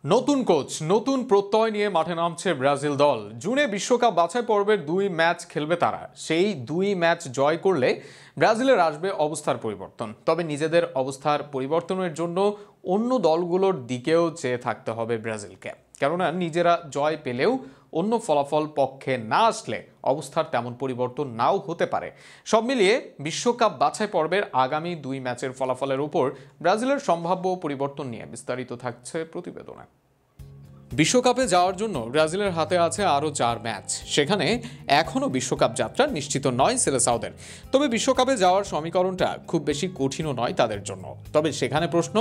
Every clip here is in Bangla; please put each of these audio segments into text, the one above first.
নতুন কোচ নতুন প্রত্যয় নিয়ে মাঠে নামছে ব্রাজিল দল। জুনে বিশ্বকাপ বাছাই পর্বের 2 ম্যাচ খেলবে তারা। সেই 2 ম্যাচ জয় করলে ব্রাজিলের আসবে অবস্থার পরিবর্তন। তবে নিজেদের অবস্থার পরিবর্তনের জন্য অন্য দলগুলোর দিকেও চেয়ে থাকতে হবে ব্রাজিলকে, কেননা নিজেরা জয় পেলেও অন্য ফলাফল পক্ষে না আসলে অবস্থার তেমন পরিবর্তন নাও হতে পারে। সব মিলিয়ে বিশ্বকাপ বাছাই পর্বের আগামী 2 ম্যাচের ফলাফলের উপর ব্রাজিলের সম্ভাব্য পরিবর্তন নিয়ে বিস্তারিত থাকছে প্রতিবেদনে। বিশ্বকাপে যাওয়ার জন্য ব্রাজিলের হাতে আছে আরও 4 ম্যাচ। সেখানে এখনও বিশ্বকাপ যাত্রা নিশ্চিত নয় সেলেসাওদের। তবে বিশ্বকাপে যাওয়ার সমীকরণটা খুব বেশি কঠিনও নয় তাদের জন্য। তবে সেখানে প্রশ্ন,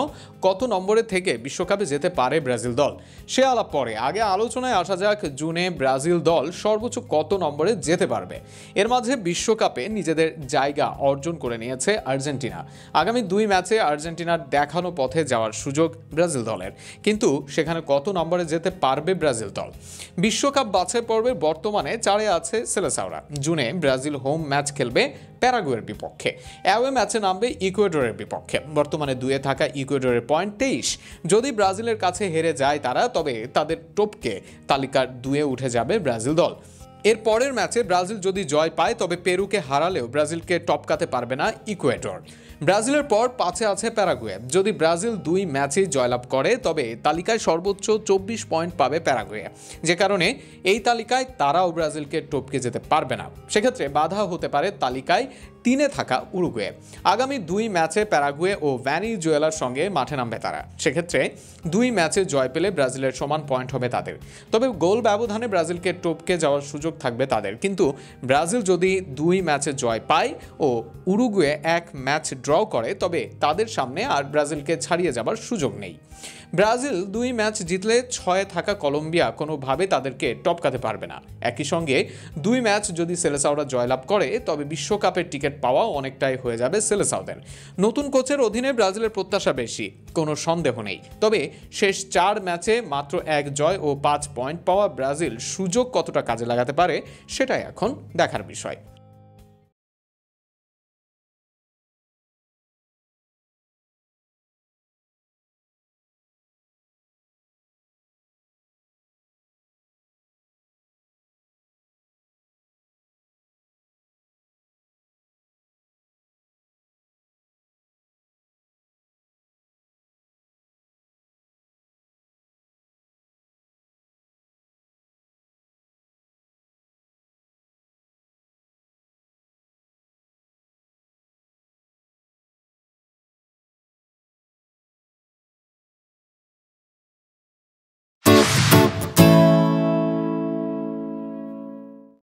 কত নম্বরে থেকে বিশ্বকাপে যেতে পারে ব্রাজিল দল, সে আলাপ পরে। আগে আলোচনায় আসা যাক জুনে ব্রাজিল দল সর্বোচ্চ কত নম্বরে যেতে পারবে। এর মাঝে বিশ্বকাপে নিজেদের জায়গা অর্জন করে নিয়েছে আর্জেন্টিনা। আগামী 2 ম্যাচে আর্জেন্টিনার দেখানো পথে যাওয়ার সুযোগ ব্রাজিল দলের, কিন্তু সেখানে কত নম্বরে যেতে পারবে ব্রাজিল দল? বিশ্বকাপ বাছাই পর্বের বর্তমানে 4-এ আছে সেলেসাওরা। জুনে ব্রাজিল হোম ম্যাচ খেলবে প্যারাগুয়ের বিপক্ষে, অ্যাওয়ে ম্যাচে নামবে ইকুয়েডরের বিপক্ষে। বর্তমানে 2-এ থাকা ইকুয়েডরের পয়েন্ট 23। যদি ব্রাজিলের কাছে হেরে যায় তারা, তবে তাদের টপকে তালিকার 2-এ উঠে যাবে ব্রাজিল দল। এর পরের ম্যাচে ব্রাজিল যদি জয় পায়, তবে পেরুকে হারালেও ব্রাজিলকে টপকাতে পারবে না ইকুয়েডর। ব্রাজিলের পর 5-এ আছে প্যারাগুয়ে। যদি ব্রাজিল 2 ম্যাচেই জয়লাভ করে, তবে তালিকায় সর্বোচ্চ 24 পয়েন্ট পাবে প্যারাগুয়ে, যে কারণে এই তালিকায় তারাও ব্রাজিলকে টপকে যেতে পারবে না। সেক্ষেত্রে বাধা হতে পারে তালিকায় 3-এ থাকা উরুগুয়ে। আগামী 2 ম্যাচে প্যারাগুয়ে ও ভেনেজুয়েলার সঙ্গে মাঠে নামবে তারা। সেক্ষেত্রে 2 ম্যাচে জয় পেলে ব্রাজিলের সমান পয়েন্ট হবে তাদের। তবে গোল ব্যবধানে ব্রাজিলকে টপকে যাওয়ার সুযোগ থাকবে তাদের। কিন্তু ব্রাজিল যদি 2 ম্যাচে জয় পায় ও উরুগুয়ে 1 ম্যাচ ড্র করে, তবে তাদের সামনে আর ব্রাজিলকে ছাড়িয়ে যাবার সুযোগ নেই। ব্রাজিল 2 ম্যাচ জিতলে 6-এ থাকা কলম্বিয়া কোনোভাবে তাদেরকে টপকাতে পারবে না। একই সঙ্গে 2 ম্যাচ যদি সেলেসাওরা জয়লাভ করে, তবে বিশ্বকাপের টিকিট পাওয়া অনেকটাই হয়ে যাবে সেলেসাওদের। নতুন কোচের অধীনে ব্রাজিলের প্রত্যাশা বেশি, কোনো সন্দেহ নেই। তবে শেষ 4 ম্যাচে মাত্র 1 জয় ও 5 পয়েন্ট পাওয়া ব্রাজিল সুযোগ কতটা কাজে লাগাতে পারে, সেটাই এখন দেখার বিষয়।